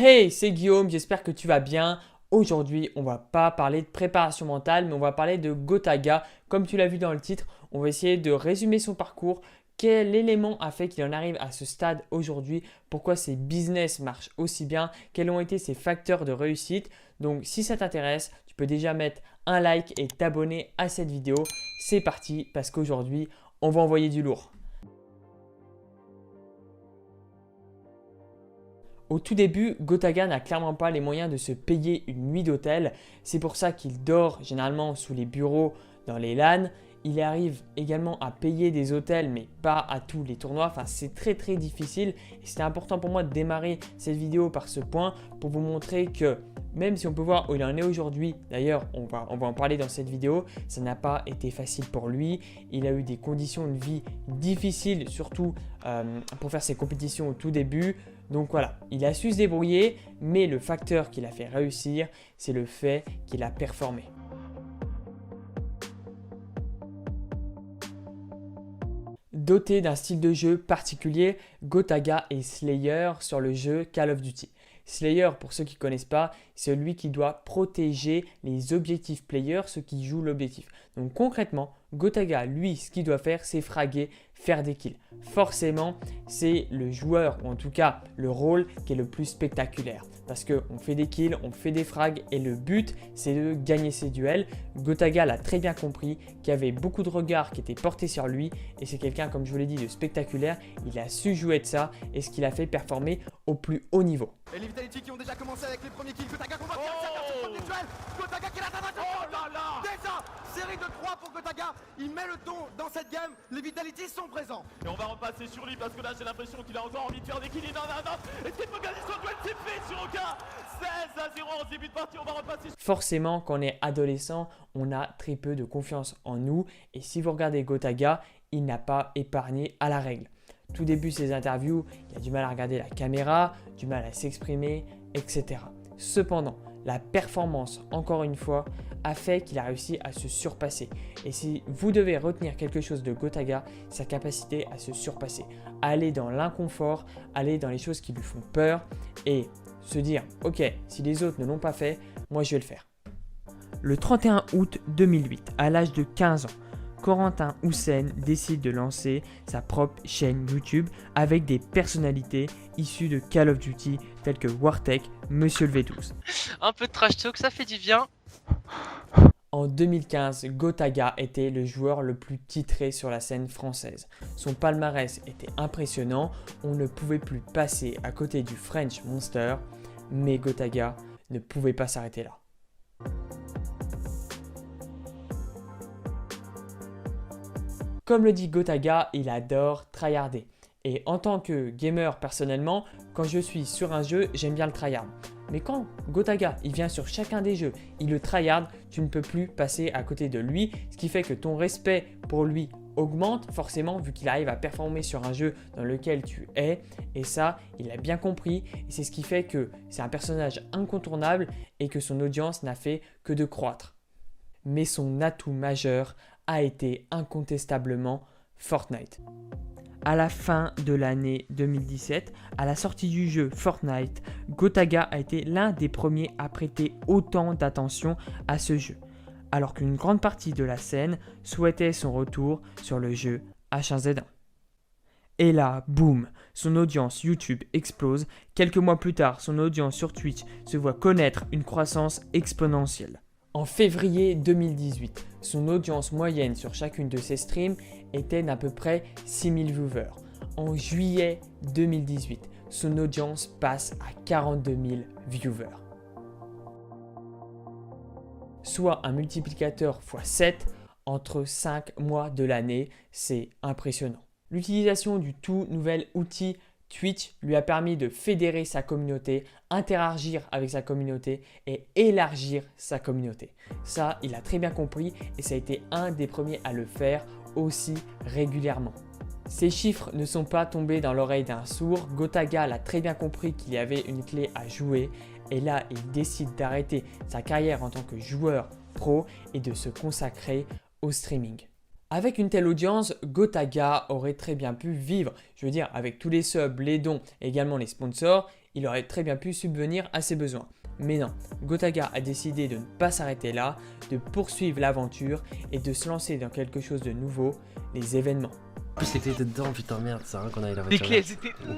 Hey, c'est Guillaume, j'espère que tu vas bien. Aujourd'hui, on va pas parler de préparation mentale, mais on va parler de Gotaga. Comme tu l'as vu dans le titre, on va essayer de résumer son parcours. Quel élément a fait qu'il en arrive à ce stade aujourd'hui? Pourquoi ses business marchent aussi bien? Quels ont été ses facteurs de réussite? Donc, si ça t'intéresse, tu peux déjà mettre un like et t'abonner à cette vidéo. C'est parti parce qu'aujourd'hui, on va envoyer du lourd. Au tout début, Gotaga n'a clairement pas les moyens de se payer une nuit d'hôtel. C'est pour ça qu'il dort généralement sous les bureaux dans les LAN. Il arrive également à payer des hôtels, mais pas à tous les tournois. Enfin, c'est très difficile. Et c'était important pour moi de démarrer cette vidéo par ce point pour vous montrer que même si on peut voir où il en est aujourd'hui, d'ailleurs, on va en parler dans cette vidéo, ça n'a pas été facile pour lui. Il a eu des conditions de vie difficiles, surtout pour faire ses compétitions au tout début. Donc voilà, il a su se débrouiller, mais le facteur qui l'a fait réussir, c'est le fait qu'il a performé. Doté d'un style de jeu particulier, Gotaga est Slayer sur le jeu Call of Duty. Slayer, pour ceux qui ne connaissent pas, c'est celui qui doit protéger les objectifs players, ceux qui jouent l'objectif. Donc concrètement, Gotaga, lui, ce qu'il doit faire, c'est fraguer, faire des kills. Forcément, c'est le joueur, ou en tout cas le rôle qui est le plus spectaculaire. Parce qu'on fait des kills, on fait des frags et le but, c'est de gagner ces duels. Gotaga l'a très bien compris, qu'il y avait beaucoup de regards qui étaient portés sur lui. Et c'est quelqu'un, comme je vous l'ai dit, de spectaculaire. Il a su jouer de ça et ce qu'il a fait performer au plus haut niveau. Et les Vitality qui ont déjà commencé avec les premiers kills. Gotaga qu'on va faire ce premier duel. Gotaga qui l'atteint. Oh là là. Déjà, série de 3 pour Gotaga. Il met le ton dans cette game. Les Vitality sont présents. Et on va repasser sur lui parce que là j'ai l'impression qu'il a encore envie de faire des kills. Non. Est-ce qu'il peut gagner son duel? C'est fait sur Oka. 16-0 en début de partie. On va repasser. Forcément, quand on est adolescent, on a très peu de confiance en nous. Et si vous regardez Gotaga, il n'a pas épargné à la règle. Tout début de ses interviews, il a du mal à regarder la caméra, du mal à s'exprimer, etc. Cependant, la performance, encore une fois, a fait qu'il a réussi à se surpasser. Et si vous devez retenir quelque chose de Gotaga, sa capacité à se surpasser, à aller dans l'inconfort, aller dans les choses qui lui font peur et se dire « Ok, si les autres ne l'ont pas fait, moi je vais le faire ». Le 31 août 2008, à l'âge de 15 ans, Corentin Houssen décide de lancer sa propre chaîne YouTube avec des personnalités issues de Call of Duty telles que Wartech, Monsieur le V12. Un peu de trash talk, ça fait du bien. En 2015, Gotaga était le joueur le plus titré sur la scène française. Son palmarès était impressionnant, on ne pouvait plus passer à côté du French Monster, mais Gotaga ne pouvait pas s'arrêter là. Comme le dit Gotaga, il adore tryharder. Et en tant que gamer personnellement, quand je suis sur un jeu, j'aime bien le tryhard. Mais quand Gotaga il vient sur chacun des jeux, il le tryhard, tu ne peux plus passer à côté de lui, ce qui fait que ton respect pour lui augmente forcément vu qu'il arrive à performer sur un jeu dans lequel tu es. Et ça, il a bien compris et c'est ce qui fait que c'est un personnage incontournable et que son audience n'a fait que de croître. Mais son atout majeur a été incontestablement Fortnite. À la fin de l'année 2017, à la sortie du jeu Fortnite, Gotaga a été l'un des premiers à prêter autant d'attention à ce jeu, alors qu'une grande partie de la scène souhaitait son retour sur le jeu H1Z1. Et là, boum, son audience YouTube explose. Quelques mois plus tard, son audience sur Twitch se voit connaître une croissance exponentielle. En février 2018, son audience moyenne sur chacune de ses streams était d'à peu près 6000 viewers. En juillet 2018, son audience passe à 42 000 viewers. Soit un multiplicateur x 7 entre 5 mois de l'année, c'est impressionnant. L'utilisation du tout nouvel outil Twitch lui a permis de fédérer sa communauté, interagir avec sa communauté et élargir sa communauté. Ça, il a très bien compris et ça a été un des premiers à le faire aussi régulièrement. Ces chiffres ne sont pas tombés dans l'oreille d'un sourd. Gotaga l'a très bien compris qu'il y avait une clé à jouer et là, il décide d'arrêter sa carrière en tant que joueur pro et de se consacrer au streaming. Avec une telle audience, Gotaga aurait très bien pu vivre. Je veux dire, avec tous les subs, les dons et également les sponsors, il aurait très bien pu subvenir à ses besoins. Mais non, Gotaga a décidé de ne pas s'arrêter là, de poursuivre l'aventure et de se lancer dans quelque chose de nouveau, les événements. En plus les clés étaient dedans, putain merde, c'est rien qu'on aille la Les voiture. clés, elles étaient... Non.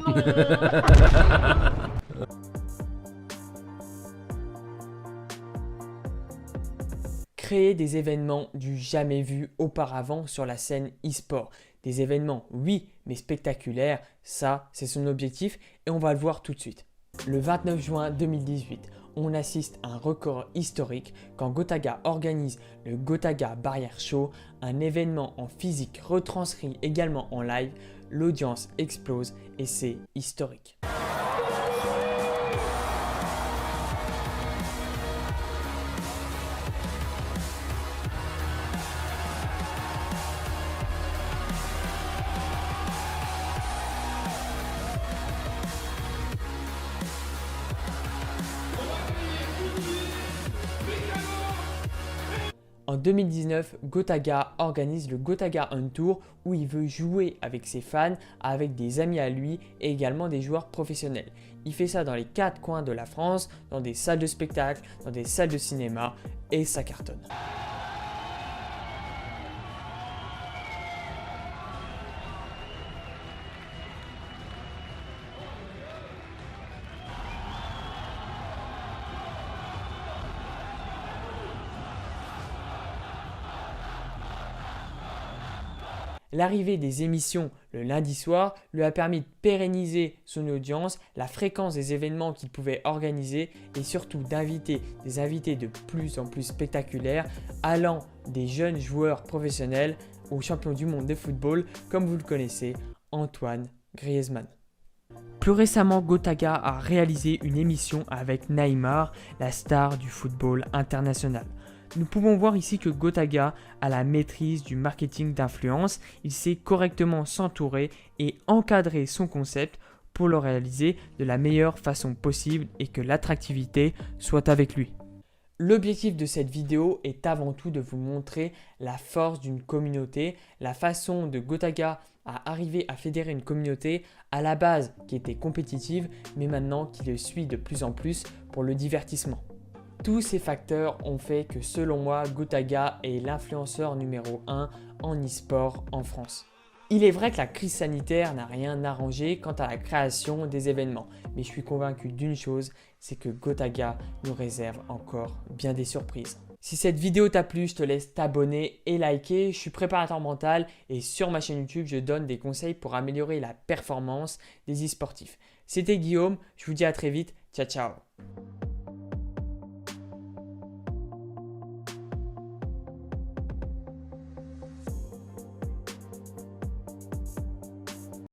Créer des événements du jamais vu auparavant sur la scène e-sport. Des événements, oui, mais spectaculaires, ça, c'est son objectif et on va le voir tout de suite. Le 29 juin 2018, on assiste à un record historique quand Gotaga organise le Gotaga Barrière Show, un événement en physique retranscrit également en live. L'audience explose et c'est historique. En 2019, Gotaga organise le Gotaga On Tour où il veut jouer avec ses fans, avec des amis à lui et également des joueurs professionnels. Il fait ça dans les 4 coins de la France, dans des salles de spectacle, dans des salles de cinéma et ça cartonne. L'arrivée des émissions le lundi soir lui a permis de pérenniser son audience, la fréquence des événements qu'il pouvait organiser et surtout d'inviter des invités de plus en plus spectaculaires, allant des jeunes joueurs professionnels aux champions du monde de football comme vous le connaissez, Antoine Griezmann. Plus récemment, Gotaga a réalisé une émission avec Neymar, la star du football international. Nous pouvons voir ici que Gotaga a la maîtrise du marketing d'influence. Il sait correctement s'entourer et encadrer son concept pour le réaliser de la meilleure façon possible et que l'attractivité soit avec lui. L'objectif de cette vidéo est avant tout de vous montrer la force d'une communauté, la façon de Gotaga à arriver à fédérer une communauté à la base qui était compétitive mais maintenant qui le suit de plus en plus pour le divertissement. Tous ces facteurs ont fait que selon moi, Gotaga est l'influenceur numéro 1 en e-sport en France. Il est vrai que la crise sanitaire n'a rien arrangé quant à la création des événements, mais je suis convaincu d'une chose, c'est que Gotaga nous réserve encore bien des surprises. Si cette vidéo t'a plu, je te laisse t'abonner et liker. Je suis préparateur mental et sur ma chaîne YouTube, je donne des conseils pour améliorer la performance des e-sportifs. C'était Guillaume, je vous dis à très vite, ciao ciao.